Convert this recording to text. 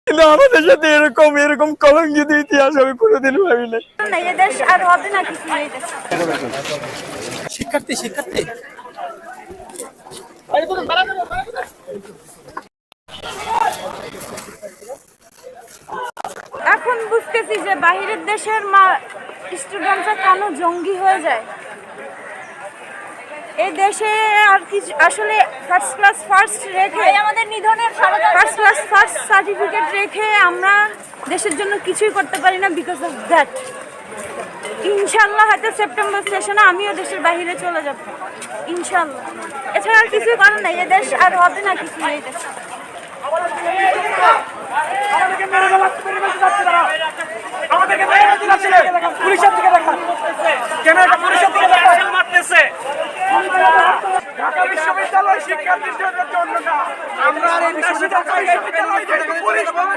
কিন্তু আমাদের সাথে এরকম এরকম কলঙ্কিত ইতিহাস আমি কোনোদিন ভাবি নাই। এই দেশ আর হবে না কিছু এই দেশ। শিক্ষার্থী শিক্ষার্থী এখন বুঝতেছি যে বাইরের দেশের স্টুডেন্টরা কেন জঙ্গি হয়ে যায়। এই দেশে আর কিছু আসলে ফার্স্ট ক্লাস ফার্স্ট রেখে আমাদের নিধনের ফার্স্ট ক্লাস ফার্স্ট সার্টিফিকেট রেখে আমরা দেশের জন্য কিছুই করতে পারি না বিকজ অফ দ্যাট। ইনশাল্লাহ হয়তো সেপ্টেম্বর সেশনে আমিও দেশের বাইরে চলে যাব ইনশাল্লাহ। এছাড়া আর কিছুই করার নাই, এ দেশ আর হবে না কিছু এই দেশ।